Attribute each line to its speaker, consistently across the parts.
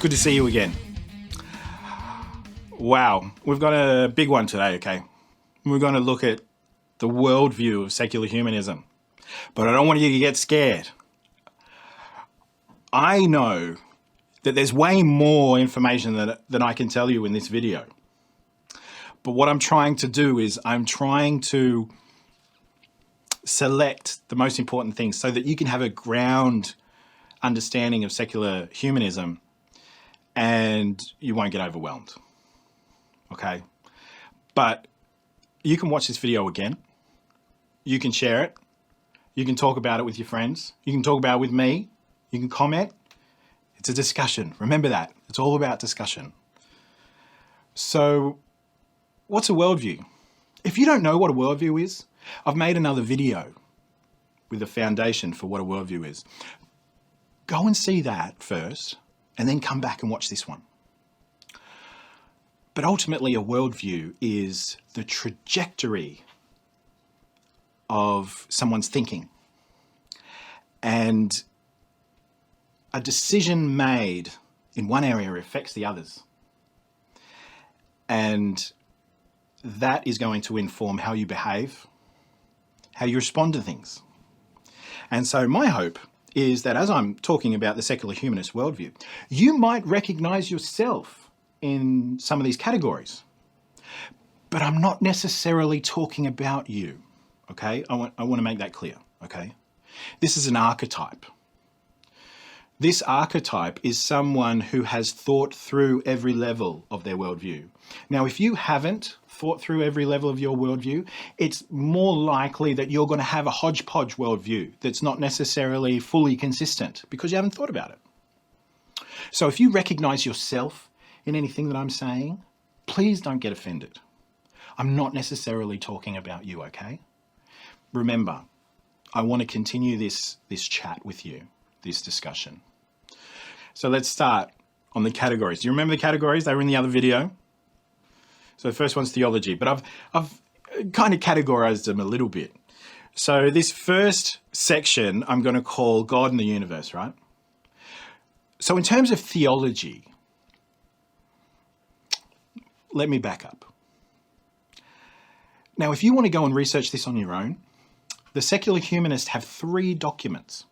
Speaker 1: good to see you again. Wow, we've got a big one today, okay? We're going to look at the worldview of secular humanism. But I don't want you to get scared. I know that there's way more information than I can tell you in this video. But what I'm trying to do is I'm trying to select the most important things so that you can have a ground understanding of secular humanism and you won't get overwhelmed. Okay? But you can watch this video again. You can share it. You can talk about it with your friends. You can talk about it with me. You can comment. It's a discussion. Remember that. It's all about discussion. So, what's a worldview? If you don't know what a worldview is, I've made another video with a foundation for what a worldview is. Go and see that first, and then come back and watch this one. But ultimately, a worldview is the trajectory of someone's thinking. And a decision made in one area affects the others. And that is going to inform how you behave, how you respond to things. And so my hope is that as I'm talking about the secular humanist worldview, you might recognize yourself in some of these categories. But I'm not necessarily talking about you, okay? I want to make that clear, okay? This is an archetype. This archetype is someone who has thought through every level of their worldview. Now, if you haven't thought through every level of your worldview, it's more likely that you're going to have a hodgepodge worldview that's not necessarily fully consistent because you haven't thought about it. So if you recognize yourself in anything that I'm saying, please don't get offended. I'm not necessarily talking about you, okay? Remember, I want to continue this chat with you, this discussion. So let's start on the categories. Do you remember the categories? They were in the other video. So the first one's theology, but I've kind of categorized them a little bit. So this first section I'm going to call God and the universe, right? So in terms of theology, let me back up. Now, if you want to go and research this on your own, the secular humanists have 3 documents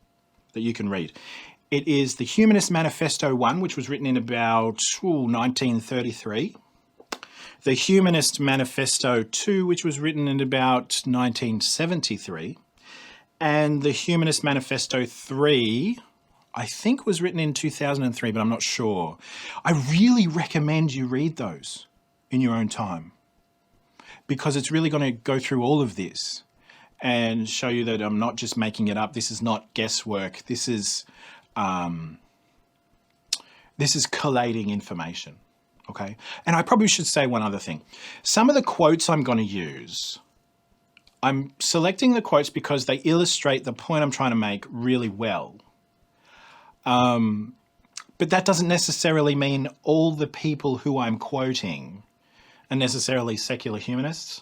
Speaker 1: that you can read. It is the Humanist Manifesto 1, which was written in about 1933. The Humanist Manifesto 2, which was written in about 1973. And the Humanist Manifesto 3, I think was written in 2003, but I'm not sure. I really recommend you read those in your own time because it's really going to go through all of this and show you that I'm not just making it up. This is not guesswork. This is collating information, okay? And I probably should say one other thing. Some of the quotes I'm going to use, I'm selecting the quotes because they illustrate the point I'm trying to make really well. But that doesn't necessarily mean all the people who I'm quoting are necessarily secular humanists.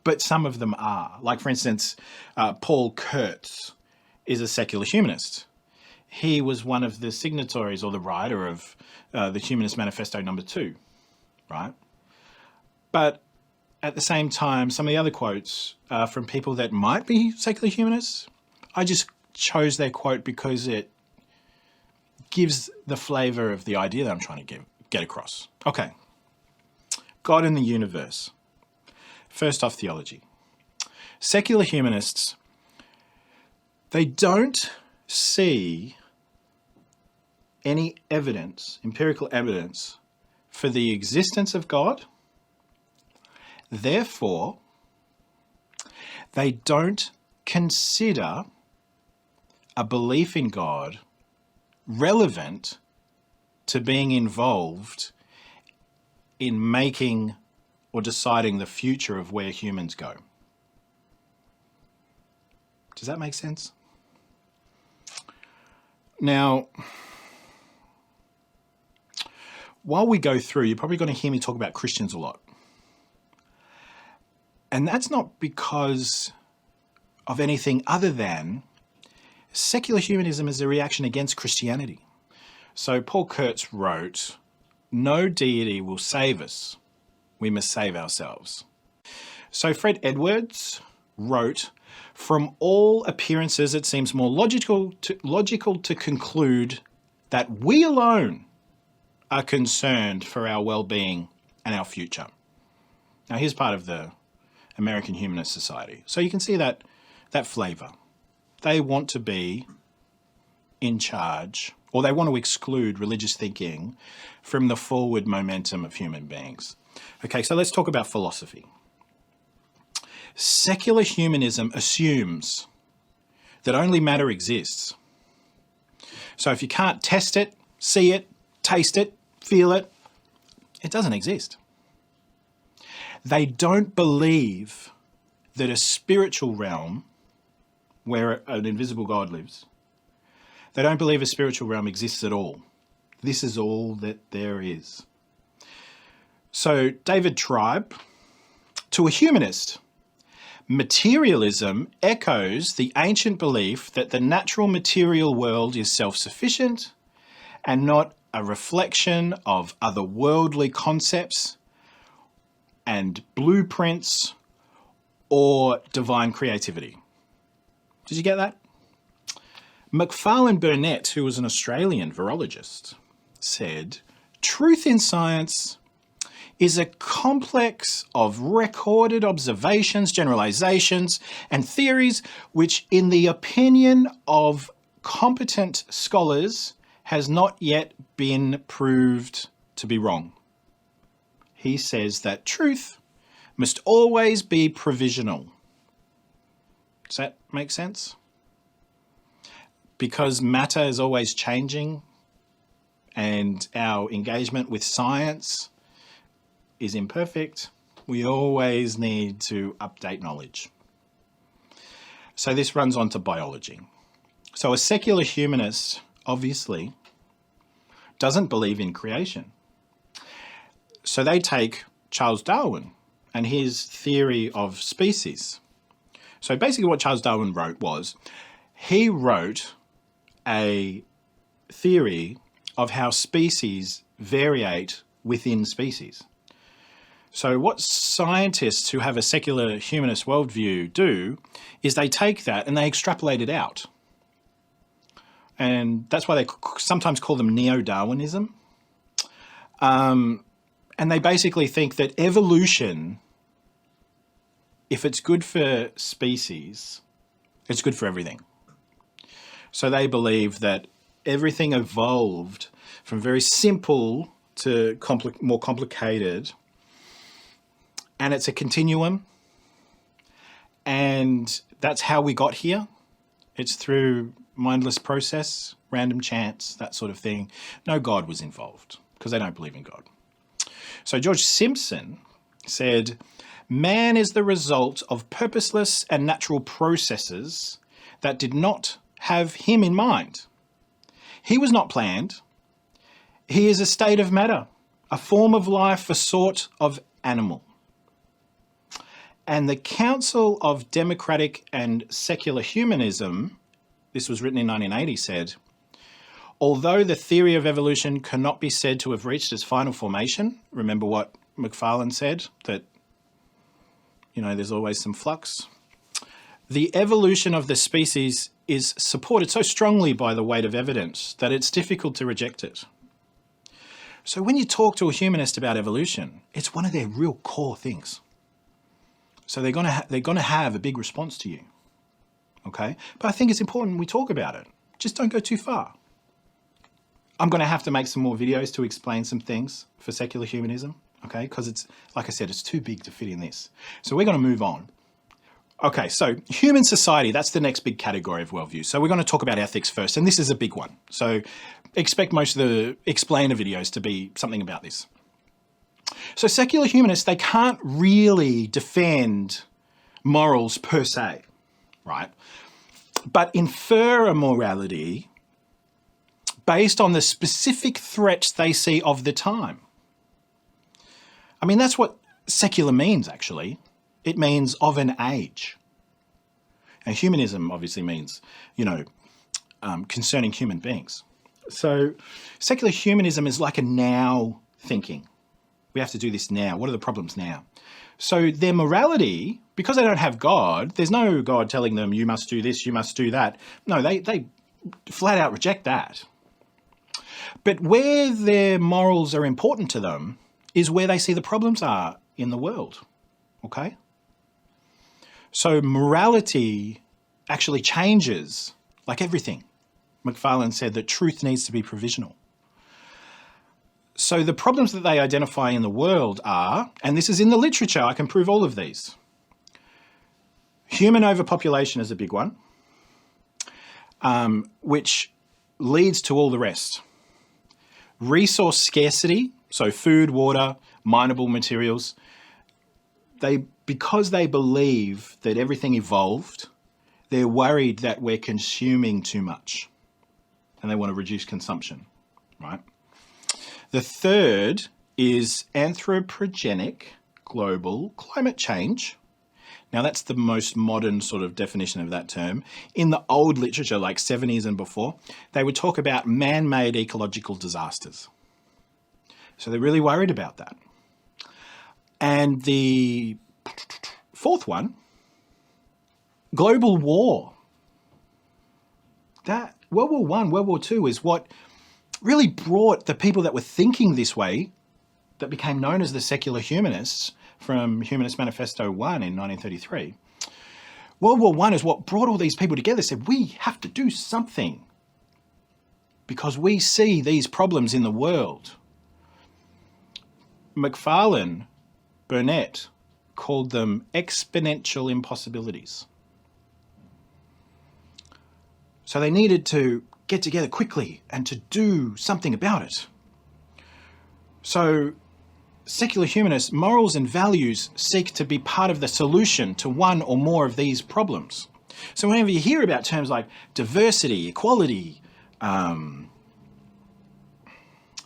Speaker 1: But some of them are. Like, for instance, Paul Kurtz is a secular humanist. He was one of the signatories or the writer of the Humanist Manifesto number 2, right? But at the same time, some of the other quotes are from people that might be secular humanists. I just chose their quote because it gives the flavor of the idea that I'm trying to get across. Okay. God and the universe. First off, theology. Secular humanists, they don't see any evidence, empirical evidence, for the existence of God. Therefore, they don't consider a belief in God relevant to being involved in making or deciding the future of where humans go. Does that make sense? Now, while we go through, you're probably going to hear me talk about Christians a lot. And that's not because of anything other than secular humanism is a reaction against Christianity. So Paul Kurtz wrote, "No deity will save us. We must save ourselves." So Fred Edwards wrote, "From all appearances, it seems more logical to conclude that we alone are concerned for our well-being and our future." Now, here's part of the American Humanist Society. So you can see that flavour. They want to be in charge, or they want to exclude religious thinking from the forward momentum of human beings. Okay, so let's talk about philosophy. Secular humanism assumes that only matter exists. So if you can't test it, see it, taste it, feel it, it doesn't exist. They don't believe that a spiritual realm where an invisible God lives, they don't believe a spiritual realm exists at all. This is all that there is. So David Tribe, to a humanist, materialism echoes the ancient belief that the natural material world is self-sufficient and not a reflection of otherworldly concepts and blueprints or divine creativity. Did you get that? McFarlane Burnett, who was an Australian virologist, said, "Truth in science is a complex of recorded observations, generalizations, and theories which, in the opinion of competent scholars, has not yet been proved to be wrong." He says that truth must always be provisional. Does that make sense? Because matter is always changing and our engagement with science is imperfect, we always need to update knowledge. So this runs on to biology. So a secular humanist, obviously, doesn't believe in creation. So they take Charles Darwin and his theory of species. So basically what Charles Darwin wrote was, he wrote a theory of how species variate within species. So what scientists who have a secular humanist worldview do is they take that and they extrapolate it out. And that's why they sometimes call them neo-Darwinism. And they basically think that evolution, if it's good for species, it's good for everything. So they believe that everything evolved from very simple to more complicated, and it's a continuum, and that's how we got here. It's through mindless process, random chance, that sort of thing. No God was involved, because they don't believe in God. So George Simpson said, "Man is the result of purposeless and natural processes that did not have him in mind. He was not planned. He is a state of matter, a form of life, a sort of animal." And the Council of Democratic and Secular Humanism, this was written in 1980, said, "Although the theory of evolution cannot be said to have reached its final formation," remember what McFarlane said, that, there's always some flux, "the evolution of the species is supported so strongly by the weight of evidence that it's difficult to reject it." So when you talk to a humanist about evolution, it's one of their real core things. So they're going to have a big response to you, okay? But I think it's important we talk about it. Just don't go too far. I'm going to have to make some more videos to explain some things for secular humanism, okay? Because it's, like I said, it's too big to fit in this. So we're going to move on. Okay, so human society, that's the next big category of worldview. So we're going to talk about ethics first, and this is a big one. So expect most of the explainer videos to be something about this. So secular humanists, they can't really defend morals per se, right? But infer a morality based on the specific threats they see of the time. I mean, that's what secular means, actually. It means of an age. And humanism obviously means, concerning human beings. So secular humanism is like a now thinking. We have to do this now. What are the problems now? So their morality, because they don't have God, there's no God telling them, you must do this, you must do that. No, they flat out reject that. But where their morals are important to them is where they see the problems are in the world, okay? So morality actually changes, like everything. McFarlane said that truth needs to be provisional. So the problems that they identify in the world are, and this is in the literature, I can prove all of these. Human overpopulation is a big one, which leads to all the rest. Resource scarcity, so food, water, mineable materials, because they believe that everything evolved, they're worried that we're consuming too much and they want to reduce consumption, right? The third is anthropogenic global climate change. Now that's the most modern sort of definition of that term. In the old literature, like 70s and before, they would talk about man-made ecological disasters. So they're really worried about that. And the fourth one, global war. That World War I, World War II is what really brought the people that were thinking this way, that became known as the Secular Humanists from Humanist Manifesto 1 in 1933. World War I is what brought all these people together, said we have to do something because we see these problems in the world. McFarlane Burnett called them exponential impossibilities. So they needed to get together quickly and to do something about it. So secular humanists' morals and values seek to be part of the solution to one or more of these problems. So whenever you hear about terms like diversity, equality, what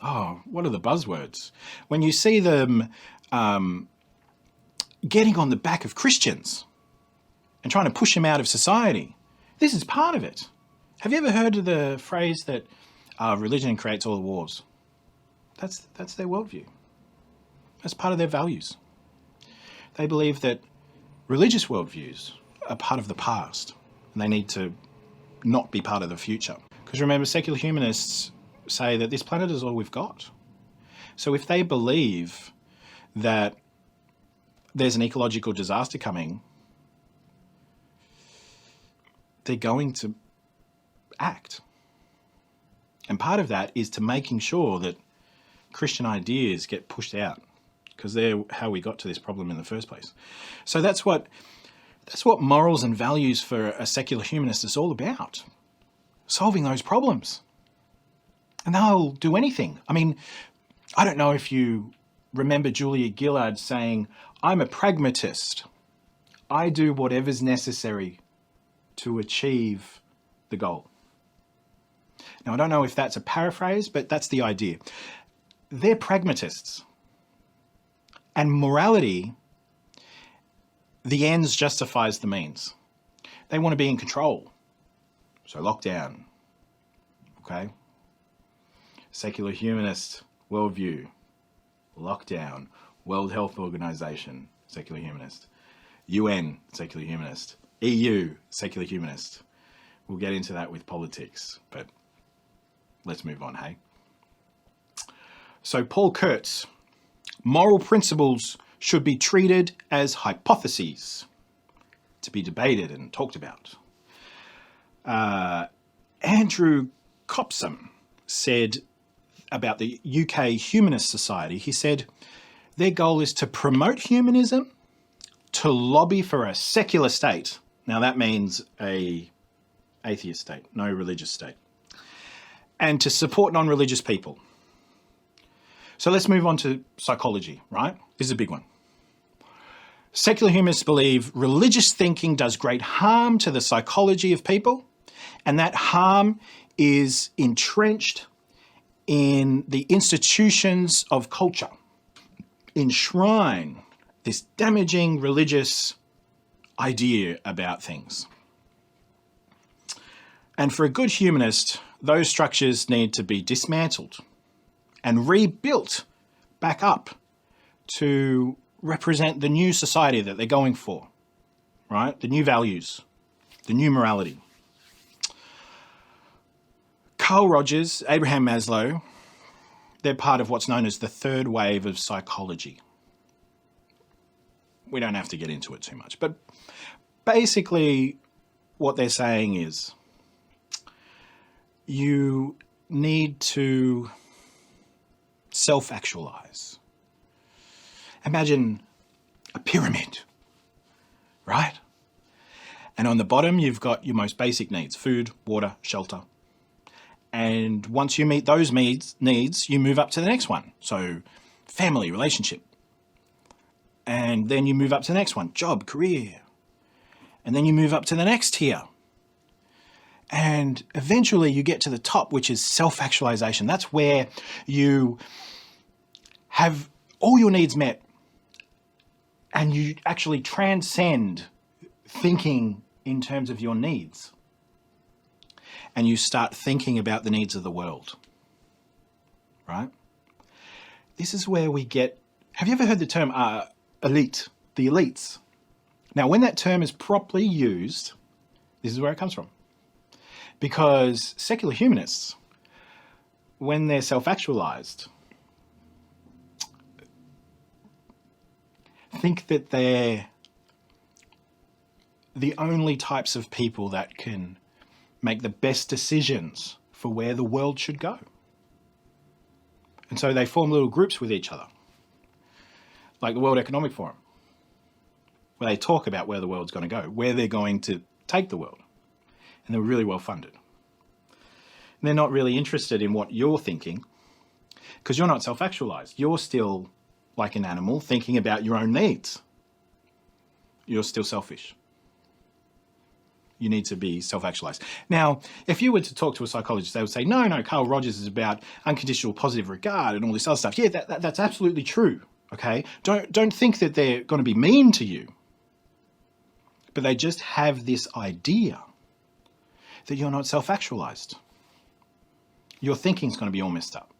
Speaker 1: are the buzzwords? When you see them getting on the back of Christians and trying to push them out of society, this is part of it. Have you ever heard of the phrase that religion creates all the wars? That's their worldview. That's part of their values. They believe that religious worldviews are part of the past and they need to not be part of the future. Because remember, secular humanists say that this planet is all we've got. So if they believe that there's an ecological disaster coming, they're going to act. And part of that is to making sure that Christian ideas get pushed out, because they're how we got to this problem in the first place. So that's what morals and values for a secular humanist is all about. Solving those problems. And they'll do anything. I mean, I don't know if you remember Julia Gillard saying, I'm a pragmatist. I do whatever's necessary to achieve the goal. Now, I don't know if that's a paraphrase, but that's the idea. They're pragmatists. And morality, the ends justifies the means. They want to be in control. So lockdown, okay? Secular humanist worldview, lockdown, World Health Organization, secular humanist, UN, secular humanist, EU, secular humanist. We'll get into that with politics, but let's move on, hey? So Paul Kurtz, moral principles should be treated as hypotheses to be debated and talked about. Andrew Copsom said about the UK Humanist Society, he said, their goal is to promote humanism, to lobby for a secular state. Now that means a atheist state, no religious state, and to support non-religious people. So let's move on to psychology, right? This is a big one. Secular humanists believe religious thinking does great harm to the psychology of people, and that harm is entrenched in the institutions of culture. Enshrine this damaging religious idea about things. And for a good humanist, those structures need to be dismantled and rebuilt back up to represent the new society that they're going for, right? The new values, the new morality. Carl Rogers, Abraham Maslow, they're part of what's known as the third wave of psychology. We don't have to get into it too much, but basically what they're saying is you need to self-actualize. Imagine a pyramid, right? And on the bottom, you've got your most basic needs: food, water, shelter. And once you meet those needs, you move up to the next one. So family, relationship. And then you move up to the next one: job, career. And then you move up to the next tier. And eventually you get to the top, which is self-actualization. That's where you have all your needs met and you actually transcend thinking in terms of your needs. And you start thinking about the needs of the world, right? This is where we get... Have you ever heard the term elite, the elites? Now, when that term is properly used, this is where it comes from. Because secular humanists, when they're self-actualized, think that they're the only types of people that can make the best decisions for where the world should go. And so they form little groups with each other, like the World Economic Forum, where they talk about where the world's going to go, where they're going to take the world. And they're really well funded. And they're not really interested in what you're thinking, because you're not self-actualized. You're still like an animal thinking about your own needs. You're still selfish. You need to be self-actualized. Now, if you were to talk to a psychologist, they would say, no, Carl Rogers is about unconditional positive regard and all this other stuff. Yeah, that's absolutely true, okay? Don't think that they're going to be mean to you. But they just have this idea that you're not self-actualized. Your thinking's going to be all messed up.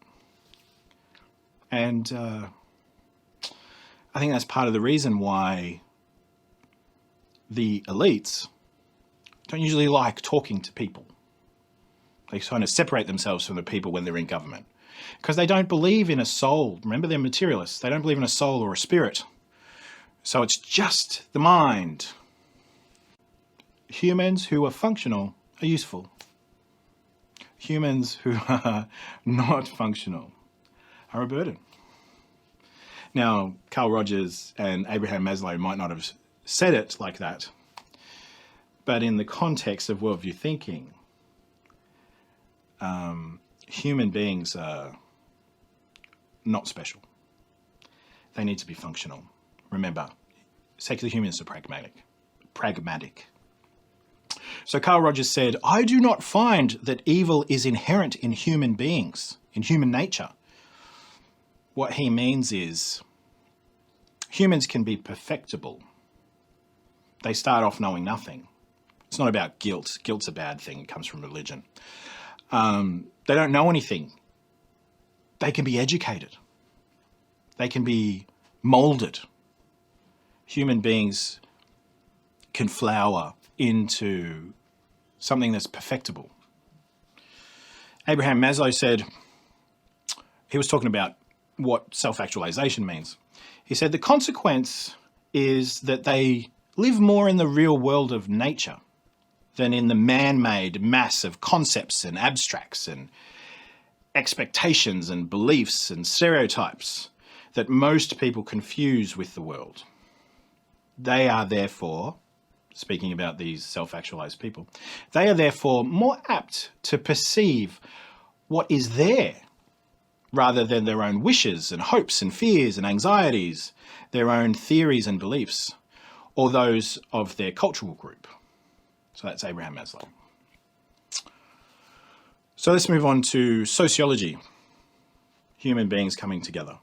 Speaker 1: And I think that's part of the reason why the elites don't usually like talking to people. They kind of separate themselves from the people when they're in government, because they don't believe in a soul. Remember, they're materialists. They don't believe in a soul or a spirit. So it's just the mind. Humans who are functional are useful. Humans who are not functional are a burden. Now, Carl Rogers and Abraham Maslow might not have said it like that, but in the context of worldview thinking, human beings are not special. They need to be functional. Remember, secular humanists are pragmatic. So Carl Rogers said, I do not find that evil is inherent in human beings, in human nature. What he means is humans can be perfectible. They start off knowing nothing. It's not about guilt. Guilt's a bad thing. It comes from religion. They don't know anything. They can be educated. They can be molded. Human beings can flower into something that's perfectible. Abraham Maslow said, he was talking about what self-actualization means. He said the consequence is that they live more in the real world of nature than in the man-made mass of concepts and abstracts and expectations and beliefs and stereotypes that most people confuse with the world. They are therefore, speaking about these self-actualized people, they are therefore more apt to perceive what is there rather than their own wishes and hopes and fears and anxieties, their own theories and beliefs, or those of their cultural group. So that's Abraham Maslow. So let's move on to sociology. Human beings coming together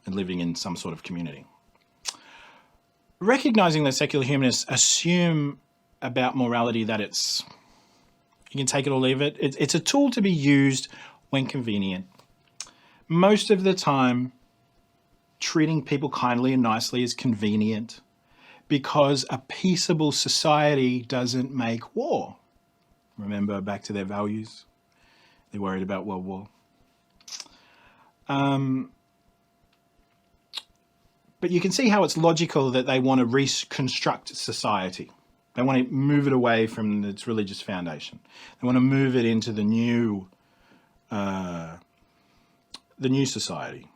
Speaker 1: and living in some sort of community. Recognizing that secular humanists assume about morality that it's You can take it or leave it. It's a tool to be used when convenient. Most of the time, treating people kindly and nicely is convenient because a peaceable society doesn't make war. Remember, back to their values. They're worried about world war. But you can see how it's logical that they want to reconstruct society. They want to move it away from its religious foundation. They want to move it into the new society.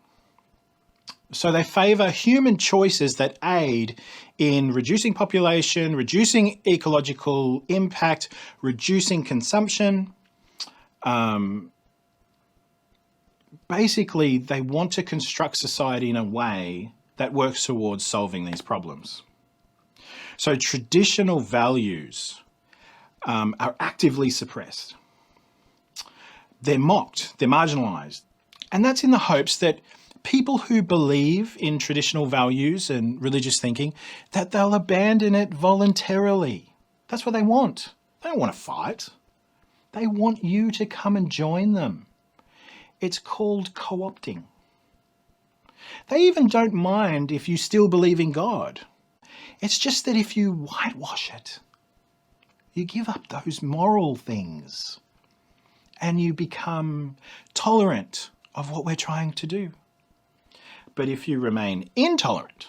Speaker 1: So they favour human choices that aid in reducing population, reducing ecological impact, reducing consumption. Basically, they want to construct society in a way that works towards solving these problems. So traditional values are actively suppressed. They're mocked, they're marginalised. And that's in the hopes that people who believe in traditional values and religious thinking, that they'll abandon it voluntarily. That's what they want. They don't want to fight. They want you to come and join them. It's called co-opting. They even don't mind if you still believe in God. It's just that if you whitewash it, you give up those moral things and you become tolerant of what we're trying to do. But if you remain intolerant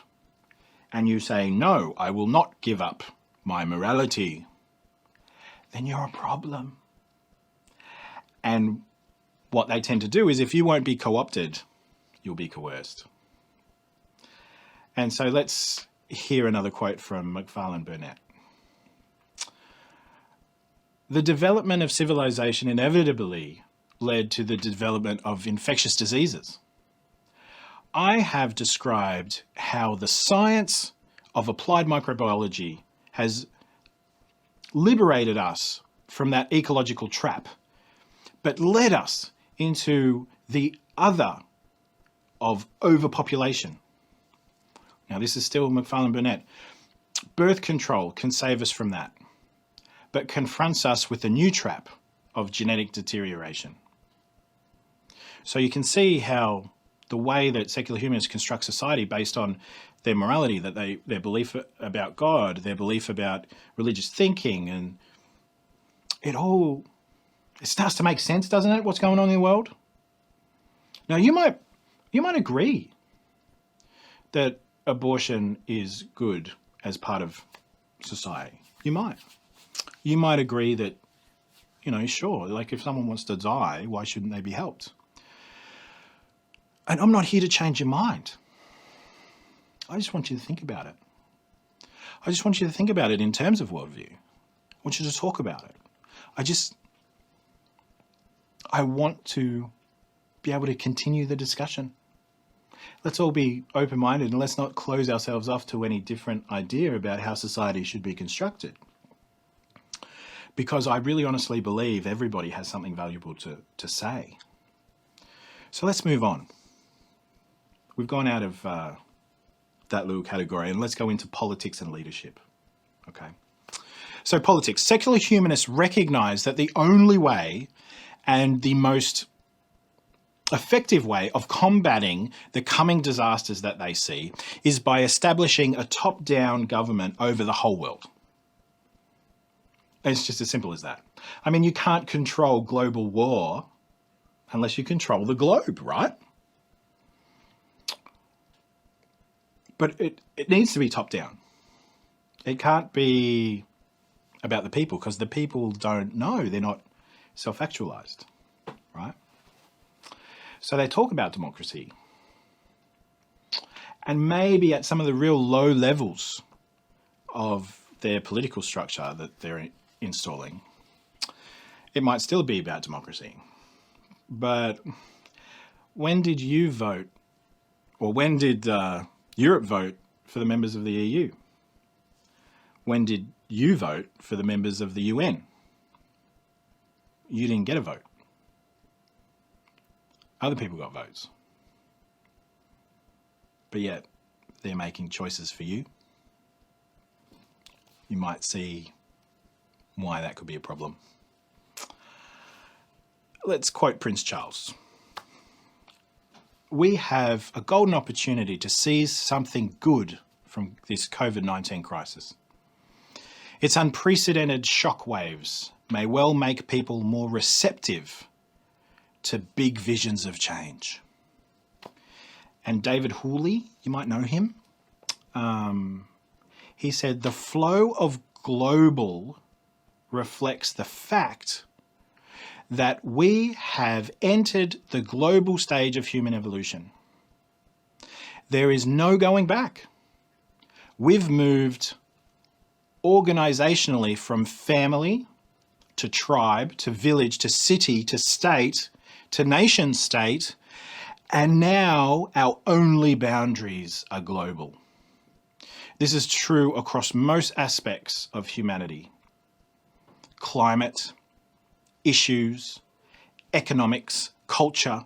Speaker 1: and you say, no, I will not give up my morality, then you're a problem. And what they tend to do is if you won't be co-opted, you'll be coerced. And so let's hear another quote from McFarlane Burnett. The development of civilization inevitably led to the development of infectious diseases. I have described how the science of applied microbiology has liberated us from that ecological trap, but led us into the other of overpopulation. Now, this is still McFarlane Burnett. Birth control can save us from that, but confronts us with the new trap of genetic deterioration. So you can see how the way that secular humanists construct society based on their morality, that their belief about God, their belief about religious thinking, and it starts to make sense, doesn't it, what's going on in the world? Now, you might agree that abortion is good as part of society. You might. You might agree that, sure, like if someone wants to die, why shouldn't they be helped? And I'm not here to change your mind. I just want you to think about it. I just want you to think about it in terms of worldview. I want you to talk about it. I want to be able to continue the discussion. Let's all be open-minded and let's not close ourselves off to any different idea about how society should be constructed. Because I really honestly believe everybody has something valuable to say. So let's move on. We've gone out of that little category and let's go into politics and leadership. Okay. So politics. Secular humanists recognize that the only way and the most effective way of combating the coming disasters that they see is by establishing a top-down government over the whole world. It's just as simple as that. I mean, you can't control global war unless you control the globe, right? But it needs to be top-down. It can't be about the people because the people don't know. They're not self-actualized, right? So they talk about democracy. And maybe at some of the real low levels of their political structure that they're installing, it might still be about democracy. But when did you vote, or when did Europe vote for the members of the EU? When did you vote for the members of the UN? You didn't get a vote. Other people got votes. But yet, they're making choices for you. You might see why that could be a problem. let's quote Prince Charles. We have a golden opportunity to seize something good from this COVID-19 crisis. Its unprecedented shockwaves may well make people more receptive to big visions of change. And David Hooley, you might know him, he said, the flow of global reflects the fact that we have entered the global stage of human evolution. There is no going back. We've moved organizationally from family to tribe to village to city to state to nation state, and now our only boundaries are global. This is true across most aspects of humanity. Climate, issues, economics, culture,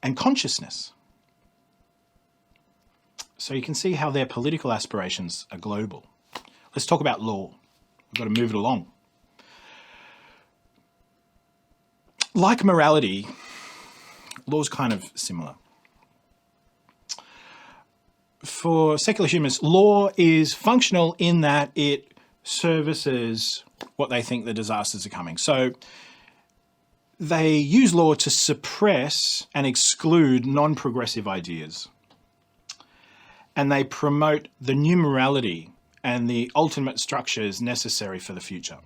Speaker 1: and consciousness. So you can see how their political aspirations are global. Let's talk about law. We've got to move it along. Like morality, law's kind of similar. For secular humanists, law is functional in that it services what they think the disasters are coming. So they use law to suppress and exclude non-progressive ideas. And they promote the new morality and the ultimate structures necessary for the future.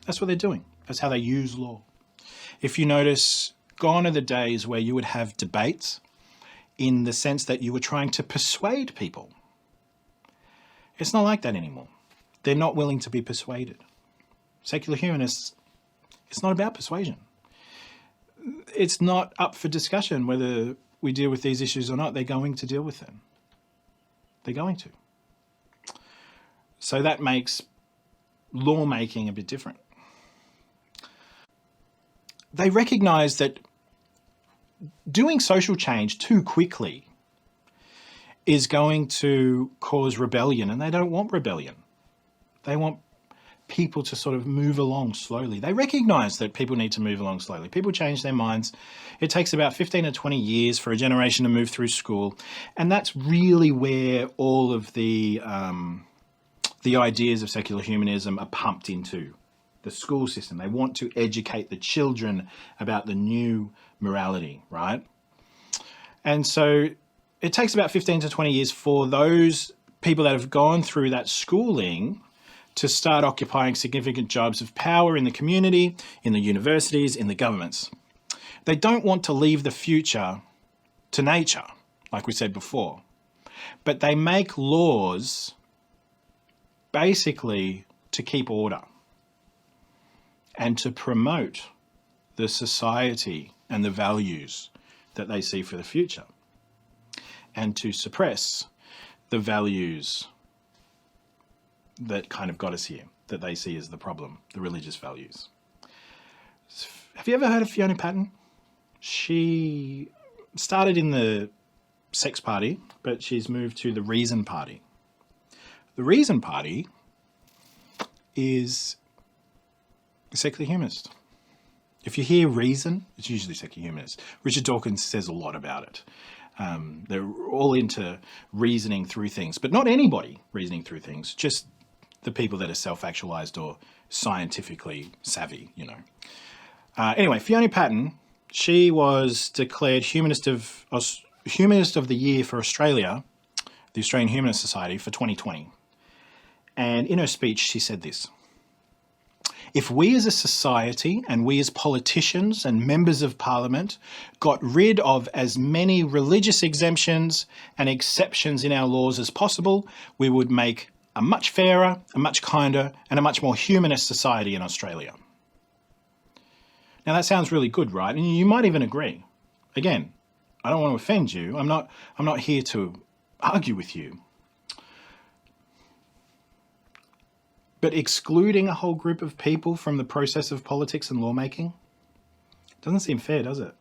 Speaker 1: That's what they're doing. That's how they use law. If you notice, gone are the days where you would have debates in the sense that you were trying to persuade people. It's not like that anymore. They're not willing to be persuaded. Secular humanists, it's not about persuasion. It's not up for discussion whether we deal with these issues or not. They're going to deal with them. They're going to. So that makes lawmaking a bit different. They recognize that doing social change too quickly is going to cause rebellion, and they don't want rebellion. They want people to sort of move along slowly. They recognize that people need to move along slowly. People change their minds. It takes about 15 to 20 years for a generation to move through school. And that's really where all of the ideas of secular humanism are pumped into. The school system. They want to educate the children about the new morality, right? And so it takes about 15 to 20 years for those people that have gone through that schooling to start occupying significant jobs of power in the community, in the universities, in the governments. They don't want to leave the future to nature, like we said before, but they make laws basically to keep order and to promote the society and the values that they see for the future, and to suppress the values that kind of got us here, that they see as the problem, the religious values. Have you ever heard of Fiona Patton? She started in the Sex Party, but she's moved to the Reason Party. The Reason Party is a secular humanist. If you hear reason, it's usually secular humanist. Richard Dawkins says a lot about it. They're all into reasoning through things, but not anybody reasoning through things, just the people that are self-actualized or scientifically savvy, you know. Anyway, Fiona Patton, she was declared Humanist of the Year for Australia, the Australian Humanist Society, for 2020. And in her speech, she said this: if we as a society and we as politicians and members of parliament got rid of as many religious exemptions and exceptions in our laws as possible, we would make a much fairer, a much kinder, and a much more humanist society in Australia. Now that sounds really good, right? And you might even agree. Again, I don't want to offend you. I'm not here to argue with you. But excluding a whole group of people from the process of politics and lawmaking doesn't seem fair, does it?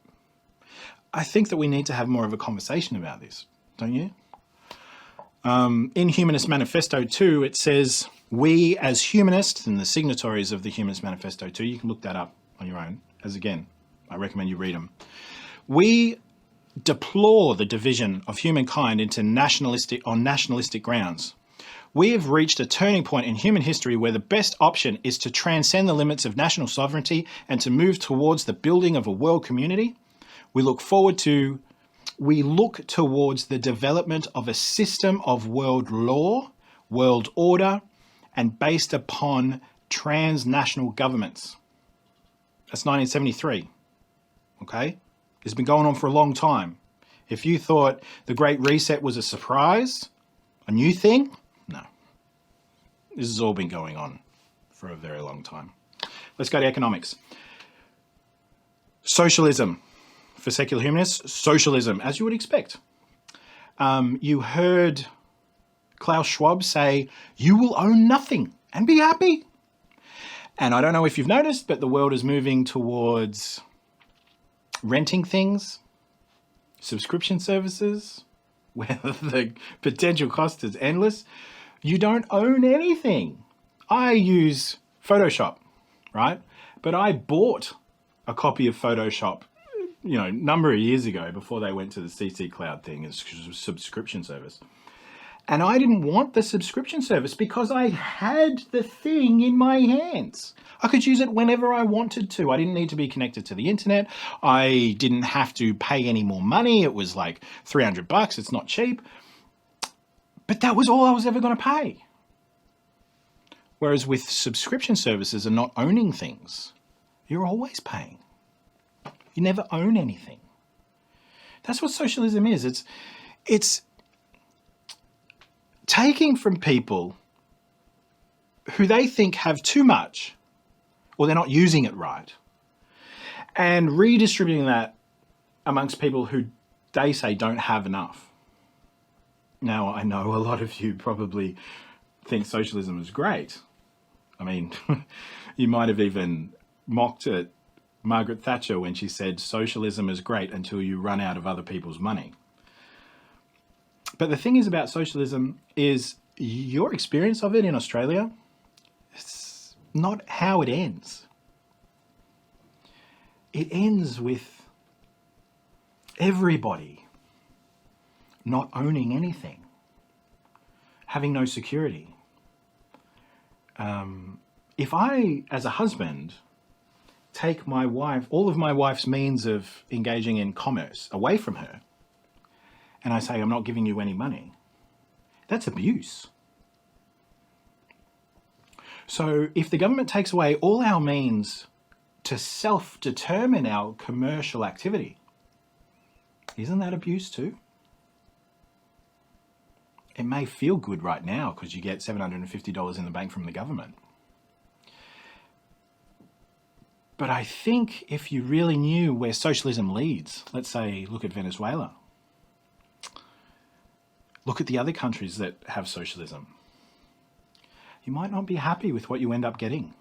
Speaker 1: I think that we need to have more of a conversation about this, don't you? In Humanist Manifesto 2, it says, we as humanists, and the signatories of the Humanist Manifesto 2, you can look that up on your own, as again, I recommend you read them. We deplore the division of humankind into nationalistic grounds. We have reached a turning point in human history where the best option is to transcend the limits of national sovereignty and to move towards the building of a world community. We look towards the development of a system of world law, world order, and based upon transnational governments. That's 1973. Okay? It's been going on for a long time. If you thought the Great Reset was a surprise, a new thing, no. This has all been going on for a very long time. Let's go to economics. Socialism. For secular humanists, socialism, as you would expect. You heard Klaus Schwab say, you will own nothing and be happy. And I don't know if you've noticed, but the world is moving towards renting things, subscription services, where the potential cost is endless. You don't own anything. I use Photoshop, right? But I bought a copy of Photoshop, a number of years ago before they went to the CC Cloud thing as a subscription service. And I didn't want the subscription service because I had the thing in my hands. I could use it whenever I wanted to. I didn't need to be connected to the internet. I didn't have to pay any more money. It was like $300. It's not cheap. But that was all I was ever going to pay. Whereas with subscription services and not owning things, you're always paying. You never own anything. That's what socialism is. It's taking from people who they think have too much or they're not using it right and redistributing that amongst people who they say don't have enough. Now, I know a lot of you probably think socialism is great. I mean, you might have even mocked at Margaret Thatcher when she said socialism is great until you run out of other people's money. But the thing is about socialism is your experience of it in Australia, it's not how it ends. It ends with everybody not owning anything, having no security. If I, as a husband, take my wife, all of my wife's means of engaging in commerce away from her, and I say, I'm not giving you any money, that's abuse. So if the government takes away all our means to self-determine our commercial activity, isn't that abuse too? It may feel good right now because you get $750 in the bank from the government. But I think if you really knew where socialism leads, let's say, look at Venezuela. Look at the other countries that have socialism. You might not be happy with what you end up getting.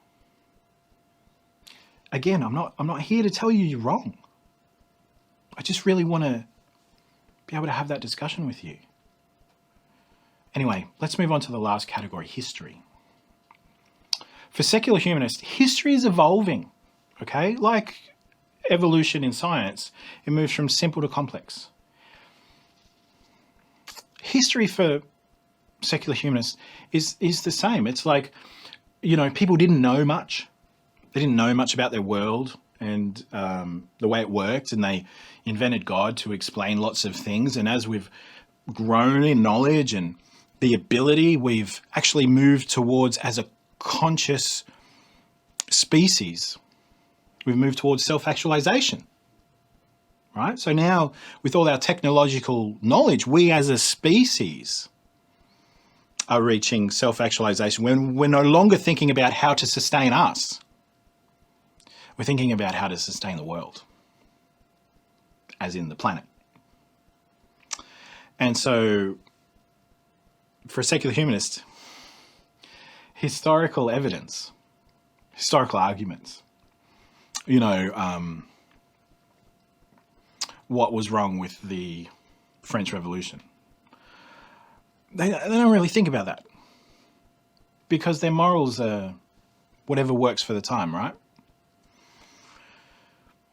Speaker 1: Again, I'm not here to tell you you're wrong. I just really want to be able to have that discussion with you. Anyway, let's move on to the last category, history. For secular humanists, history is evolving, okay? Like evolution in science, it moves from simple to complex. History for secular humanists is the same. It's like, people didn't know much. They didn't know much about their world and the way it worked, and they invented God to explain lots of things. And as we've grown in knowledge and the ability, we've actually moved towards, as a conscious species, we've moved towards self-actualization, right? So now, with all our technological knowledge, we as a species are reaching self-actualization when we're no longer thinking about how to sustain us. We're thinking about how to sustain the world, as in the planet. And so, for a secular humanist, historical evidence, historical arguments, what was wrong with the French Revolution. They don't really think about that because their morals are whatever works for the time, right?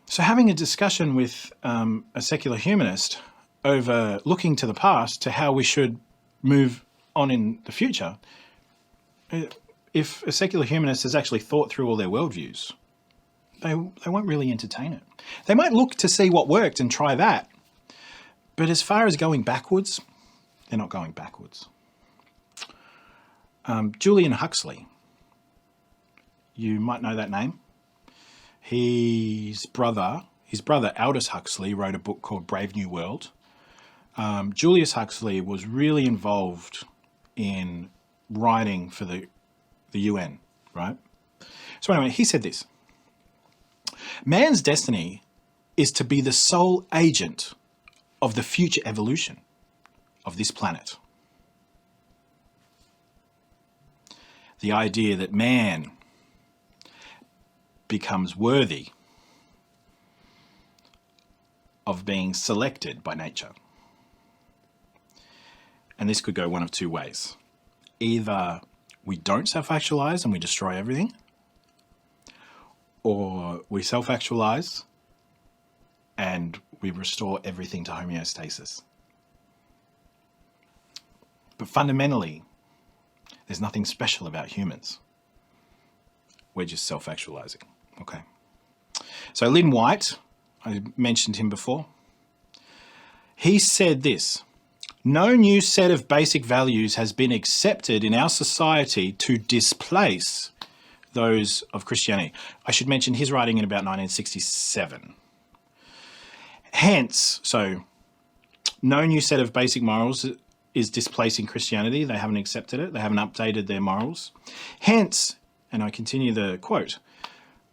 Speaker 1: So having a discussion with a secular humanist over looking to the past to how we should move on in the future, if a secular humanist has actually thought through all their worldviews, they won't really entertain it. They might look to see what worked and try that, but as far as going backwards, they're not going backwards. Julian Huxley, you might know that name. His brother Aldous Huxley wrote a book called Brave New World. Julius Huxley was really involved in writing for the UN, right? So anyway, he said this: man's destiny is to be the sole agent of the future evolution of this planet. The idea that man becomes worthy of being selected by nature. And this could go one of two ways. Either we don't self-actualize and we destroy everything, or we self-actualize and we restore everything to homeostasis. But fundamentally, there's nothing special about humans. We're just self-actualizing. Okay. So Lynn White, I mentioned him before. He said this: no new set of basic values has been accepted in our society to displace those of Christianity. I should mention his writing in about 1967. Hence, so no new set of basic morals is displacing Christianity. They haven't accepted it. They haven't updated their morals. Hence, and I continue the quote,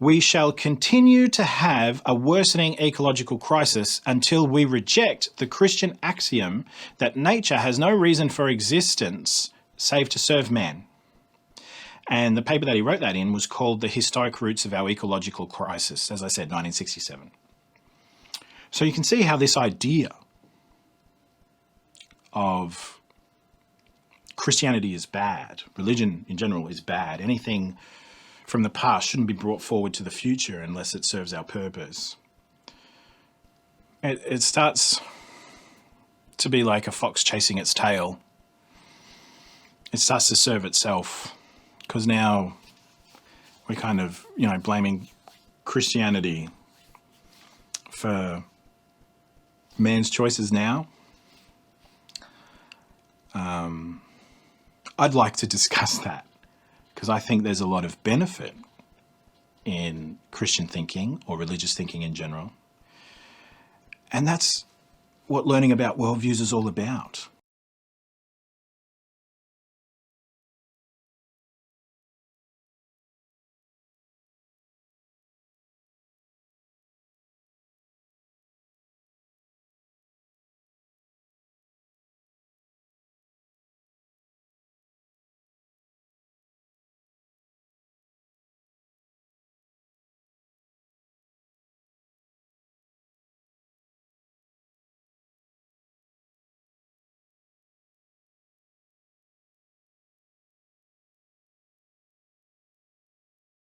Speaker 1: we shall continue to have a worsening ecological crisis until we reject the Christian axiom that nature has no reason for existence save to serve man. And the paper that he wrote that in was called The Historic Roots of Our Ecological Crisis, as I said, 1967. So you can see how this idea of Christianity is bad, religion in general is bad, anything from the past shouldn't be brought forward to the future unless it serves our purpose. It starts to be like a fox chasing its tail. It starts to serve itself, because now we're kind of, blaming Christianity for man's choices now. I'd like to discuss that, because I think there's a lot of benefit in Christian thinking or religious thinking in general. And that's what learning about worldviews is all about.